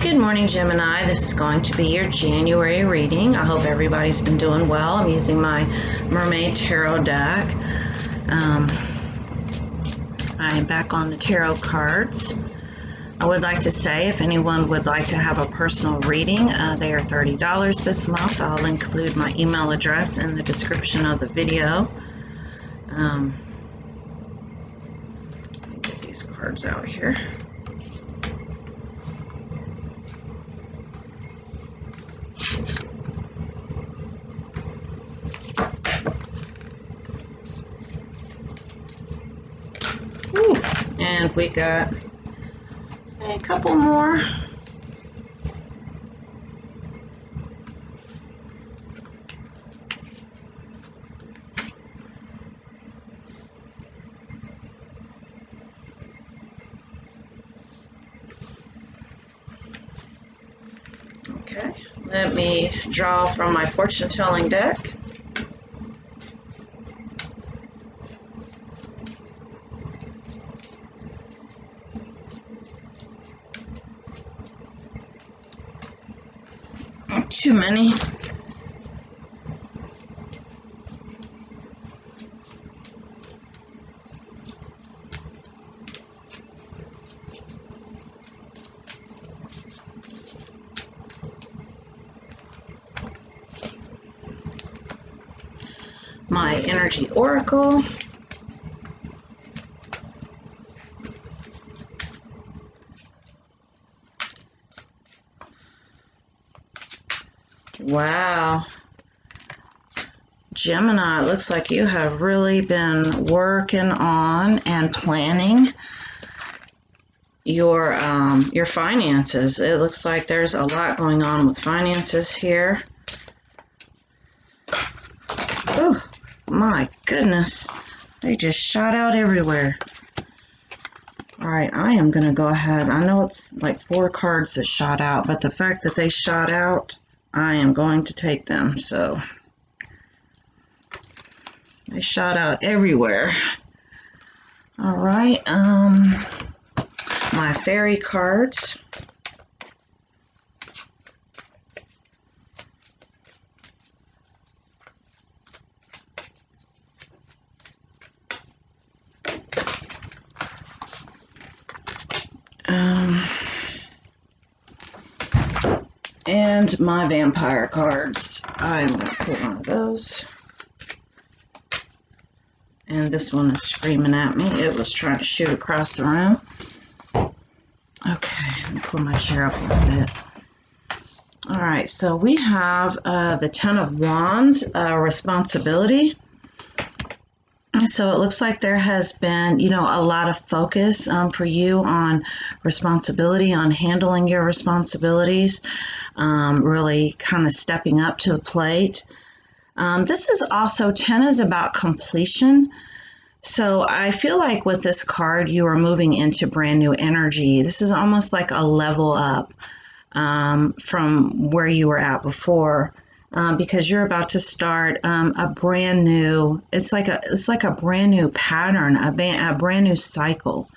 Good morning, Gemini. This is going to be your January reading. I hope everybody's been doing well. I'm using my Mermaid Tarot deck. I am back on the tarot cards. I would like to say if anyone would like to have a personal reading, they are $30 this month. I'll include my email address in the description of the video. Let me get these cards out here. Ooh, and we got a couple more. Okay, let me draw from my fortune-telling deck. Too many. My energy oracle. Wow. Gemini, it looks like you have really been working on and planning your finances. It looks like there's a lot going on with finances here. Oh, my goodness. They just shot out everywhere. All right, I am going to go ahead. I know it's like 4 cards that shot out, but the fact that they shot out, I am going to take them. So they shot out everywhere. All right, my fairy cards. And my vampire cards. I'm going to pull one of those. And this one is screaming at me. It was trying to shoot across the room. Okay, let me pull my chair up a little bit. All right, so we have the Ten of Wands, responsibility. So it looks like there has been, a lot of focus for you on responsibility, on handling your responsibilities, really kind of stepping up to the plate. This is also, 10 is about completion. So I feel like with this card, you are moving into brand new energy. This is almost like a level up from where you were at before. Because you're about to start a brand new, it's like a brand new pattern, a brand new cycle,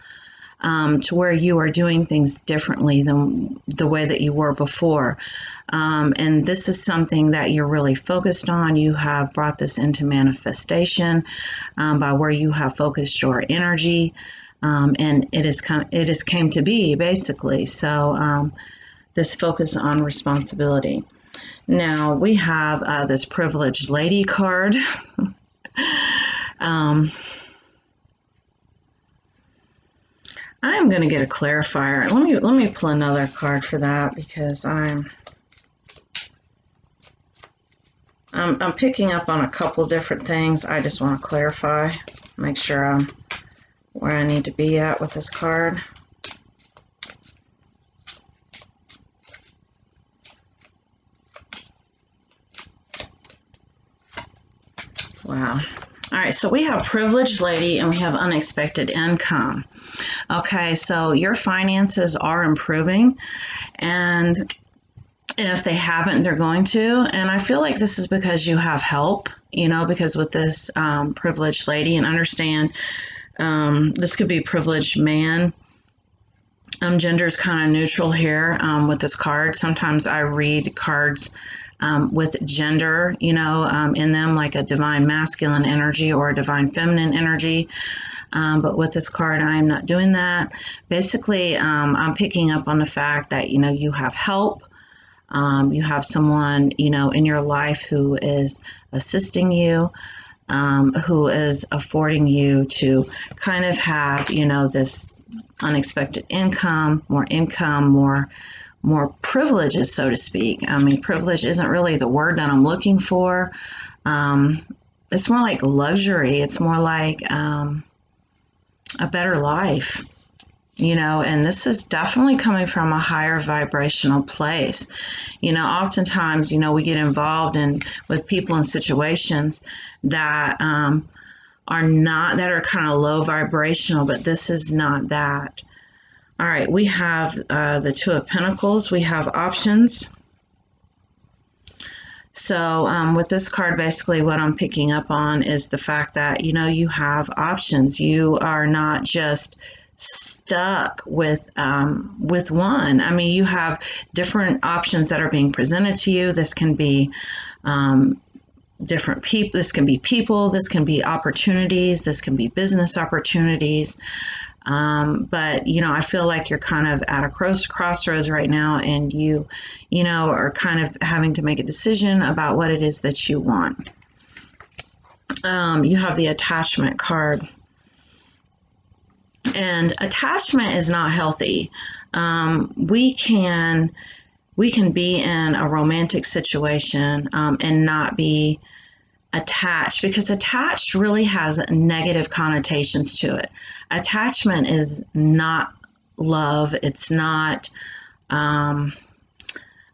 to where you are doing things differently than the way that you were before. And this is something that you're really focused on. You have brought this into manifestation by where you have focused your energy, and it has came to be basically. So this focus on responsibility. Now we have this privileged lady card. I'm going to get a clarifier. Let me pull another card for that because I'm picking up on a couple different things. I just want to clarify, make sure I'm where I need to be at with this card. Wow. All right, so we have privileged lady and we have unexpected income. Okay, so your finances are improving, and if they haven't, they're going to. And I feel like this is because you have help, because with this privileged lady, and understand this could be privileged man, Gender is kind of neutral here with this card. Sometimes I read cards with gender, in them, like a divine masculine energy or a divine feminine energy. But with this card, I'm not doing that. Basically, I'm picking up on the fact that, you have help. You have someone, in your life who is assisting you, who is affording you to kind of have, this unexpected income, more privileges, so to speak. I mean, privilege isn't really the word that I'm looking for. It's more like luxury. It's more like a better life, and this is definitely coming from a higher vibrational place. Oftentimes, we get involved with people in situations that are kind of low vibrational, but this is not that. All right, we have the Two of Pentacles. We have options. So with this card, basically what I'm picking up on is the fact that, you have options. You are not just stuck with one. I mean, you have different options that are being presented to you. This can be different people. This can be people. This can be opportunities. This can be business opportunities. But I feel like you're kind of at a crossroads right now, and you are kind of having to make a decision about what it is that you want. You have the attachment card, and attachment is not healthy. We can be in a romantic situation and not be attached, because attached really has negative connotations to it. Attachment is not love. It's not,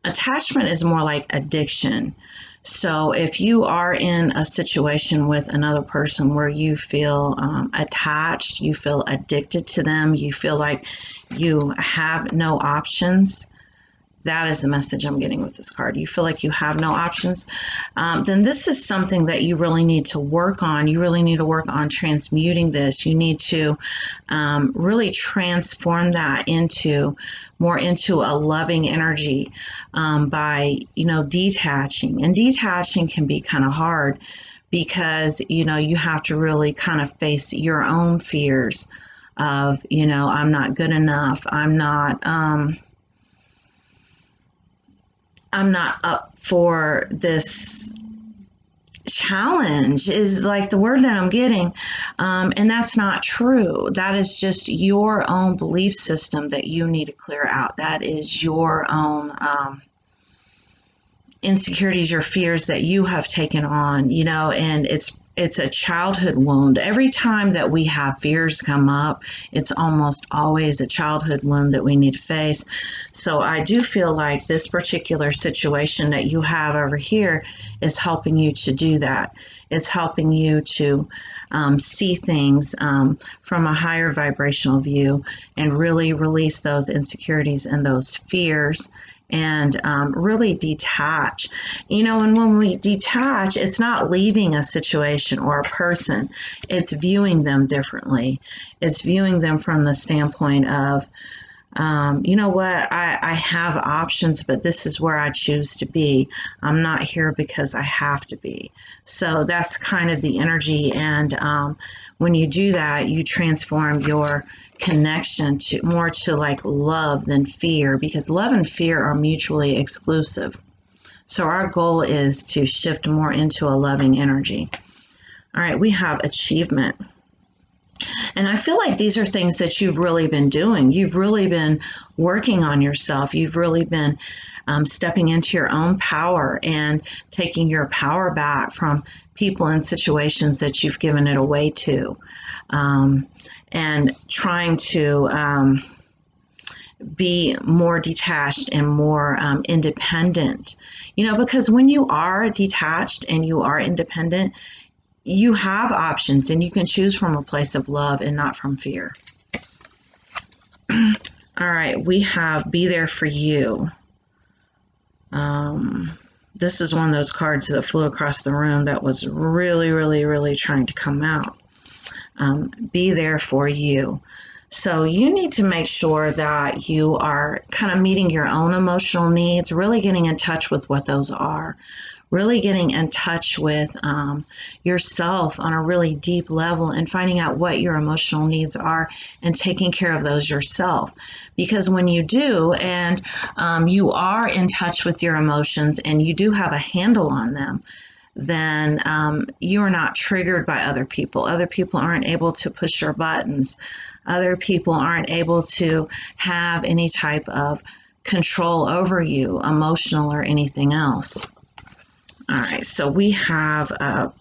attachment is more like addiction. So if you are in a situation with another person where you feel attached, you feel addicted to them, you feel like you have no options, that is the message I'm getting with this card. You feel like you have no options, then this is something that you really need to work on. You really need to work on transmuting this. You need to really transform that into a loving energy by, detaching. And detaching can be kind of hard because, you have to really kind of face your own fears of, I'm not good enough. I'm not up for this challenge, is like the word that I'm getting. And that's not true. That is just your own belief system that you need to clear out. That is your own insecurities, your fears that you have taken on, and it's a childhood wound. Every time that we have fears come up, it's almost always a childhood wound that we need to face. So I do feel like this particular situation that you have over here is helping you to do that. It's helping you to see things from a higher vibrational view and really release those insecurities and those fears, and really detach. And when we detach, it's not leaving a situation or a person, it's viewing them differently. It's viewing them from the standpoint of, you know what, I have options, but this is where I choose to be. I'm not here because I have to be. So that's kind of the energy. And when you do that, you transform your connection to more to like love than fear, because love and fear are mutually exclusive. So our goal is to shift more into a loving energy. All right, we have achievement. And I feel like these are things that you've really been doing. You've really been working on yourself. You've really been stepping into your own power and taking your power back from people and situations that you've given it away to, and trying to be more detached and more independent. Because when you are detached and you are independent, you have options and you can choose from a place of love and not from fear. All right, we have Be There For You. This is one of those cards that flew across the room that was really, really, really trying to come out. Be there for you. So you need to make sure that you are kind of meeting your own emotional needs, really getting in touch with what those are, really getting in touch with yourself on a really deep level and finding out what your emotional needs are and taking care of those yourself. Because when you do, and you are in touch with your emotions and you do have a handle on them, then you are not triggered by other people. Other people aren't able to push your buttons. Other people aren't able to have any type of control over you, emotional or anything else. All right, so we have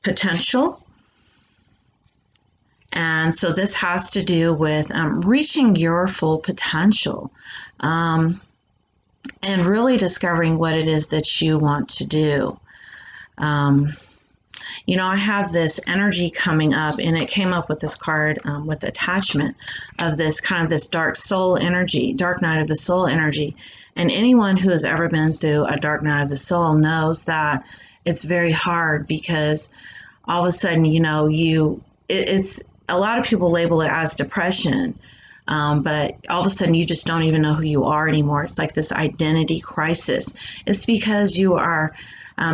potential. And so this has to do with reaching your full potential and really discovering what it is that you want to do. You know, I have this energy coming up, and it came up with this card with attachment of this kind of this dark soul energy, dark night of the soul energy. And anyone who has ever been through a dark night of the soul knows that it's very hard because all of a sudden, you know, it's a lot of people label it as depression. But all of a sudden you just don't even know who you are anymore. It's like this identity crisis. It's because you are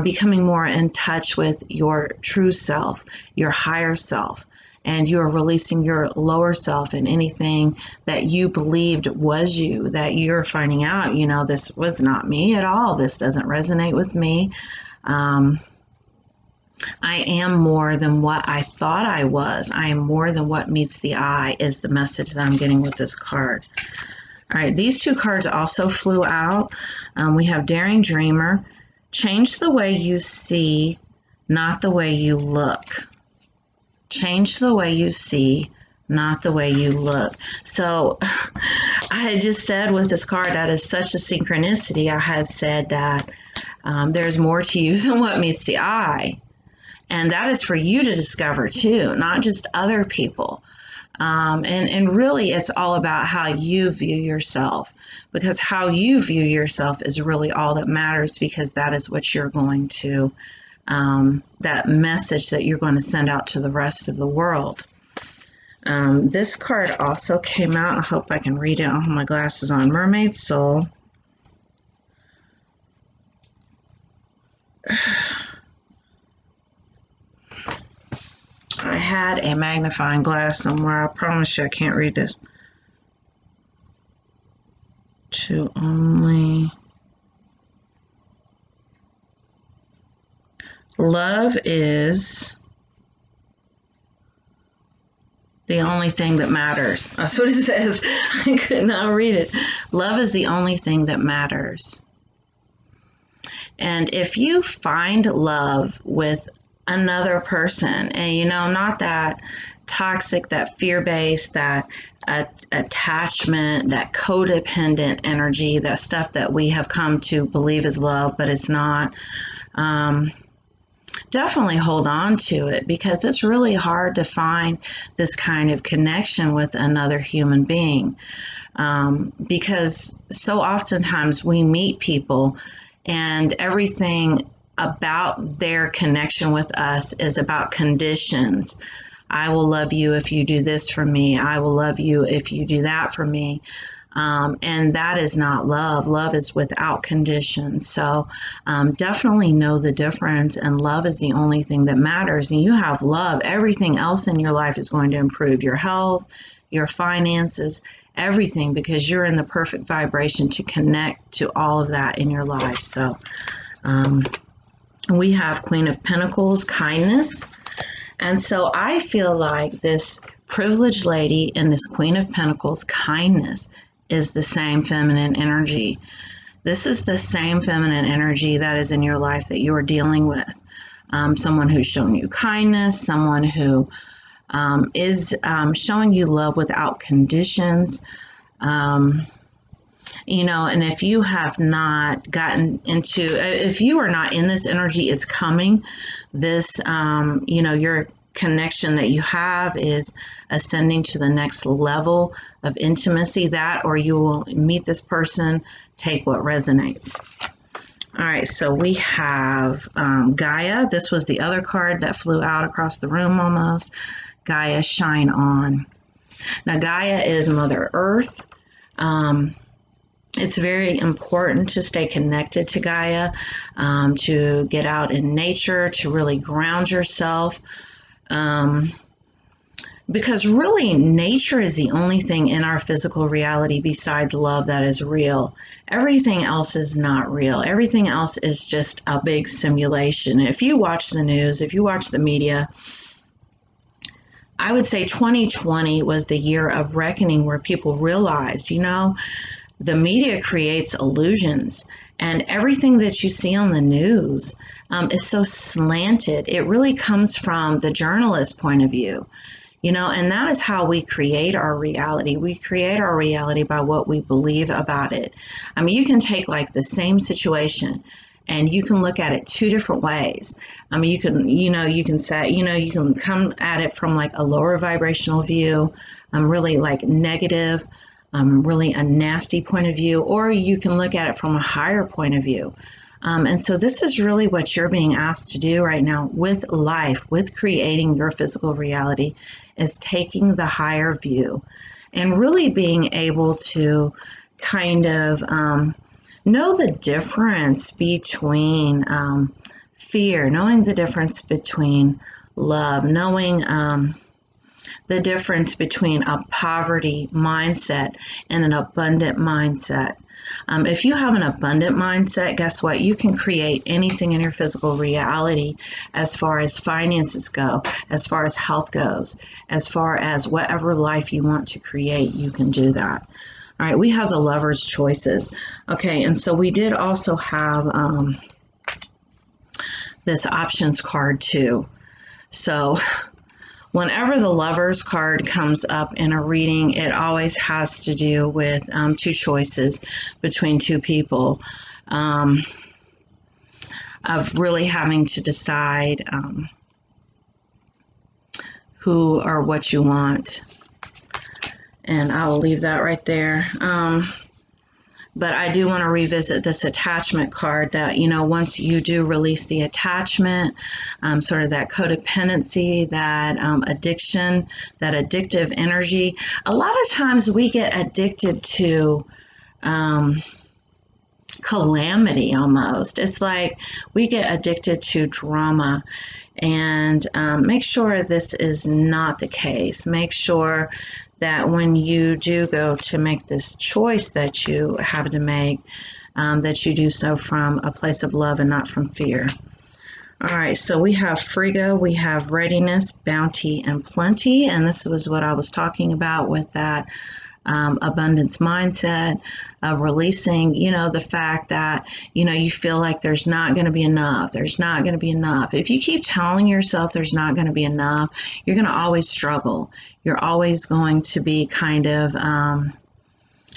becoming more in touch with your true self, your higher self, and you're releasing your lower self and anything that you believed was you, that you're finding out, you know, this was not me at all. This doesn't resonate with me. I am more than what I thought I was. I am more than what meets the eye is the message that I'm getting with this card. All right, these two cards also flew out. We have Daring Dreamer. Change the way you see, not the way you look. Change the way you see, not the way you look. So I had just said with this card, that is such a synchronicity. I had said that there's more to you than what meets the eye. And that is for you to discover too, not just other people. And really, it's all about how you view yourself, because how you view yourself is really all that matters, because that is what you're going to, that message that you're going to send out to the rest of the world. This card also came out. I hope I can read it. I don't have my glasses on. Mermaid Soul. I had a magnifying glass somewhere. I promise you I can't read this. To only. Love is the only thing that matters. That's what it says. I could not read it. Love is the only thing that matters. And if you find love with another person, and you know, not that toxic, that fear-based, that attachment, that codependent energy, that stuff that we have come to believe is love, but it's not, definitely hold on to it, because it's really hard to find this kind of connection with another human being, because so oftentimes we meet people and everything about their connection with us is about conditions. I will love you if you do this for me. I will love you if you do that for me. And that is not love. Love is without conditions. So definitely know the difference. And love is the only thing that matters. And you have love. Everything else in your life is going to improve. Your health, your finances, everything, because you're in the perfect vibration to connect to all of that in your life. So we have Queen of Pentacles, kindness. And so I feel like this privileged lady and this Queen of Pentacles, kindness, is the same feminine energy. This is the same feminine energy that is in your life that you are dealing with. Someone who's shown you kindness, someone who is showing you love without conditions. You know, and if you have not gotten into, if you are not in this energy, it's coming. This, you know, your connection that you have is ascending to the next level of intimacy, that, or you will meet this person, take what resonates. All right, so we have Gaia. This was the other card that flew out across the room almost. Gaia, shine on. Now, Gaia is Mother Earth. It's very important to stay connected to Gaia, to get out in nature, to really ground yourself. Because really, nature is the only thing in our physical reality besides love that is real. Everything else is not real. Everything else is just a big simulation. If you watch the news, if you watch the media, I would say 2020 was the year of reckoning where people realized, the media creates illusions, and everything that you see on the news is so slanted. It really comes from the journalist's point of view. And that is how we create our reality. We create our reality by what we believe about it. I mean, you can take like the same situation and you can look at it two different ways. I mean, you can say, you can come at it from like a lower vibrational view, really like negative, really a nasty point of view, or you can look at it from a higher point of view. And so this is really what you're being asked to do right now with life, with creating your physical reality, is taking the higher view and really being able to kind of know the difference between fear, knowing the difference between love, knowing the difference between a poverty mindset and an abundant mindset. If you have an abundant mindset, guess what? You can create anything in your physical reality as far as finances go, as far as health goes, as far as whatever life you want to create, you can do that. All right, we have the Lover's Choices. Okay, and so we did also have this options card too. So whenever the Lover's card comes up in a reading, it always has to do with two choices between two people, of really having to decide who or what you want. And I will leave that right there. But I do want to revisit this attachment card that, once you do release the attachment, sort of that codependency, that addiction, that addictive energy, a lot of times we get addicted to calamity almost. It's like we get addicted to drama. And make sure this is not the case. Make sure that when you do go to make this choice that you have to make, that you do so from a place of love and not from fear. All right, so we have Frigo, we have readiness, bounty, and plenty. And this was what I was talking about with that abundance mindset of releasing, the fact that, you feel like there's not going to be enough. There's not going to be enough. If you keep telling yourself there's not going to be enough, you're going to always struggle. You're always going to be kind of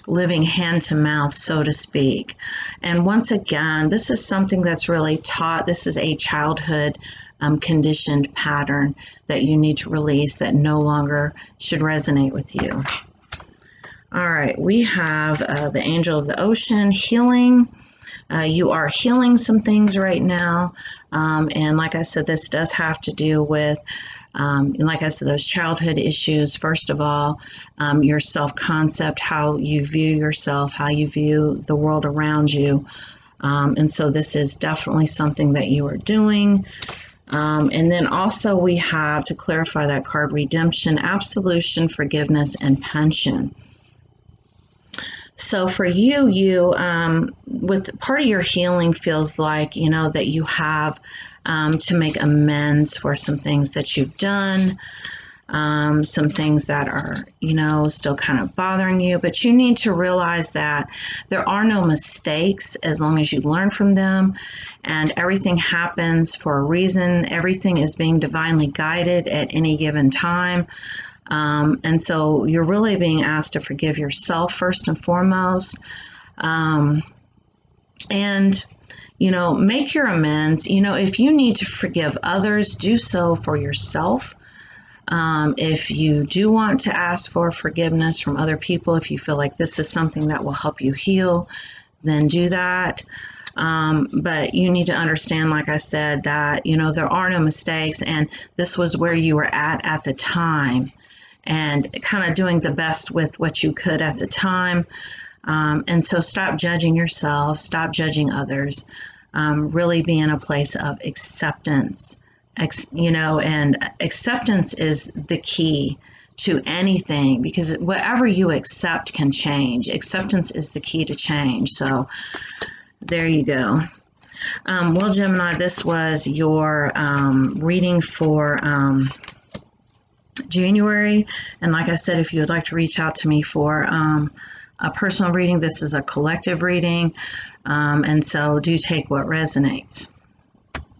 living hand to mouth, so to speak. And once again, this is something that's really taught. This is a childhood conditioned pattern that you need to release that no longer should resonate with you. All right, we have the Angel of the Ocean, healing. You are healing some things right now. And like I said, this does have to do with, like I said, those childhood issues. First of all, your self-concept, how you view yourself, how you view the world around you. And so this is definitely something that you are doing. And then also we have, to clarify that card, redemption, absolution, forgiveness, and pension. So for you, with part of your healing feels like, that you have to make amends for some things that you've done, some things that are, still kind of bothering you. But you need to realize that there are no mistakes as long as you learn from them, and everything happens for a reason. Everything is being divinely guided at any given time. And so you're really being asked to forgive yourself first and foremost. And, make your amends. If you need to forgive others, do so for yourself. If you do want to ask for forgiveness from other people, if you feel like this is something that will help you heal, then do that. But you need to understand, like I said, that, there are no mistakes, and this was where you were at the time. and kind of doing the best with what you could at the time. And so stop judging yourself, stop judging others, really be in a place of acceptance, and acceptance is the key to anything, because whatever you accept can change. Acceptance is the key to change. So there you go. Well, Gemini, this was your reading for January. And like I said, if you would like to reach out to me for a personal reading, this is a collective reading. And so do take what resonates.